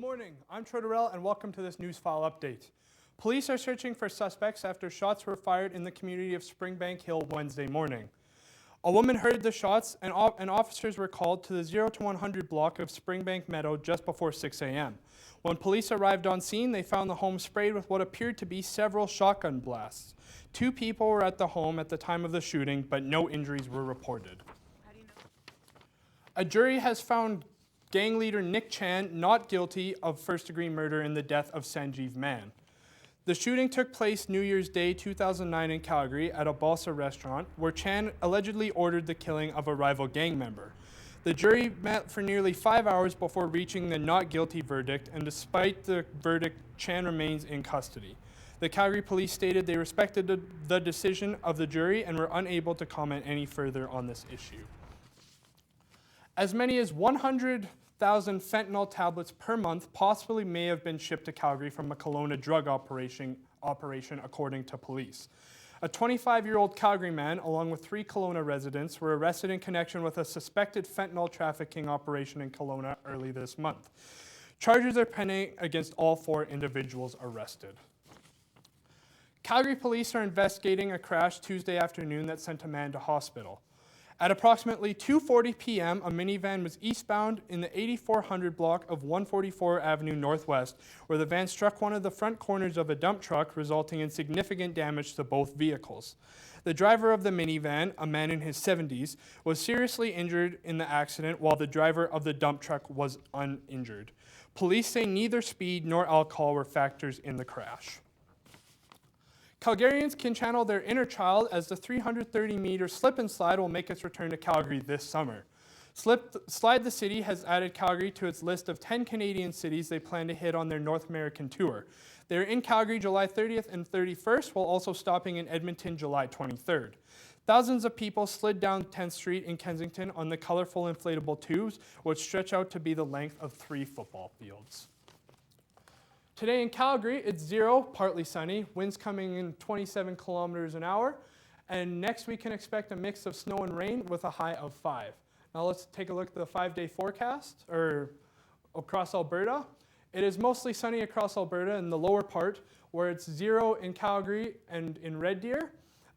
morning, I'm Durrell and welcome to this Newsfile update. Police are searching for suspects after shots were fired in the community of Springbank Hill Wednesday morning. A woman heard the shots and officers were called to the 0 to 100 block of Springbank Meadow just before 6 a.m. When police arrived on scene, they found the home sprayed with what appeared to be several shotgun blasts. 2 people were at the home at the time of the shooting, but no injuries were reported. How do you know? A jury has found gang leader Nick Chan not guilty of first-degree murder in the death of Sanjeev Man. The shooting took place New Year's Day 2009 in Calgary at a Balsa restaurant where Chan allegedly ordered the killing of a rival gang member. The jury met for nearly 5 hours before reaching the not guilty verdict, and despite the verdict, Chan remains in custody. The Calgary police stated they respected the decision of the jury and were unable to comment any further on this issue. As many as 100,000 fentanyl tablets per month possibly may have been shipped to Calgary from a Kelowna drug operation according to police. A 25-year-old Calgary man, along with 3 Kelowna residents, were arrested in connection with a suspected fentanyl trafficking operation in Kelowna early this month. Charges are pending against all 4 individuals arrested. Calgary police are investigating a crash Tuesday afternoon that sent a man to hospital. At approximately 2:40 p.m., a minivan was eastbound in the 8400 block of 144 Avenue Northwest, where the van struck one of the front corners of a dump truck, resulting in significant damage to both vehicles. The driver of the minivan, a man in his 70s, was seriously injured in the accident, while the driver of the dump truck was uninjured. Police say neither speed nor alcohol were factors in the crash. Calgarians can channel their inner child as the 330-meter slip and slide will make its return to Calgary this summer. Slide the City has added Calgary to its list of 10 Canadian cities they plan to hit on their North American tour. They're in Calgary July 30th and 31st, while also stopping in Edmonton July 23rd. Thousands of people slid down 10th Street in Kensington on the colorful inflatable tubes, which stretch out to be the length of 3 football fields. Today in Calgary, it's 0, partly sunny, winds coming in 27 kilometers an hour, and next we can expect a mix of snow and rain with a high of 5. Now let's take a look at the 5-day forecast across Alberta. It is mostly sunny across Alberta in the lower part, where it's 0 in Calgary and in Red Deer.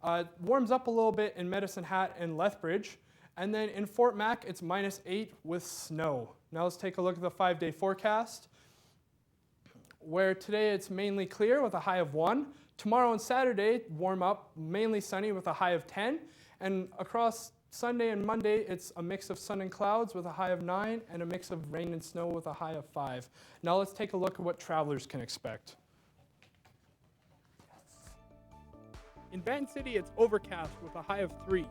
It warms up a little bit in Medicine Hat and Lethbridge, and then in Fort Mac, it's -8 with snow. Now let's take a look at the 5-day forecast, where today it's mainly clear with a high of 1. Tomorrow and Saturday, warm up, mainly sunny with a high of 10. And across Sunday and Monday, it's a mix of sun and clouds with a high of 9 and a mix of rain and snow with a high of 5. Now let's take a look at what travelers can expect. In Van City, it's overcast with a high of 3.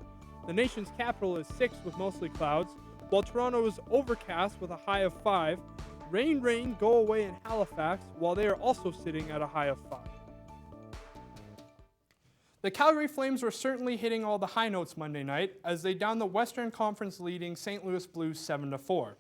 The nation's capital is 6 with mostly clouds, while Toronto is overcast with a high of 5. Rain, go away in Halifax, while they are also sitting at a high of 5. The Calgary Flames were certainly hitting all the high notes Monday night as they downed the Western Conference leading St. Louis Blues 7-4.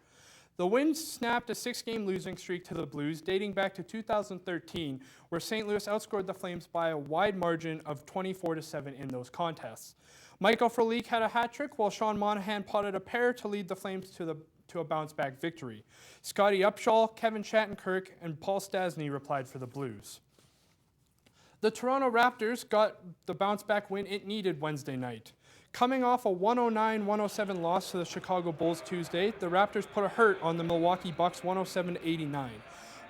The Winds snapped a 6-game losing streak to the Blues dating back to 2013, where St. Louis outscored the Flames by a wide margin of 24-7 in those contests. Michael Frolik had a hat trick, while Sean Monahan potted a pair to lead the Flames to a bounce-back victory. Scotty Upshall, Kevin Shattenkirk, and Paul Stastny replied for the Blues. The Toronto Raptors got the bounce-back win it needed Wednesday night. Coming off a 109-107 loss to the Chicago Bulls Tuesday, the Raptors put a hurt on the Milwaukee Bucks 107-89.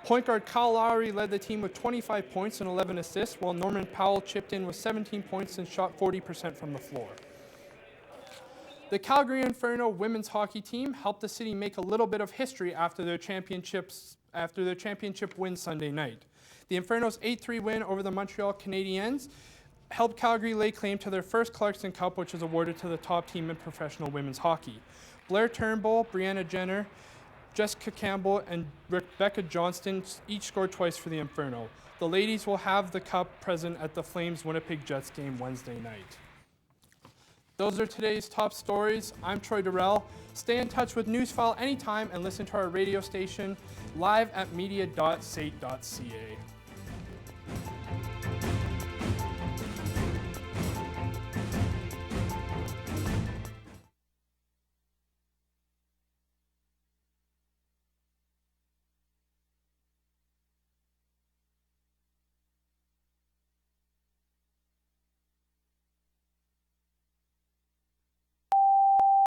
Point guard Kyle Lowry led the team with 25 points and 11 assists, while Norman Powell chipped in with 17 points and shot 40% from the floor. The Calgary Inferno women's hockey team helped the city make a little bit of history after their championship win Sunday night. The Inferno's 8-3 win over the Montreal Canadiens helped Calgary lay claim to their first Clarkson Cup, which is awarded to the top team in professional women's hockey. Blair Turnbull, Brianna Jenner, Jessica Campbell, and Rebecca Johnston each scored twice for the Inferno. The ladies will have the cup present at the Flames Winnipeg Jets game Wednesday night. Those are today's top stories. I'm Durrell. Stay in touch with Newsfile anytime and listen to our radio station live at media.sate.ca.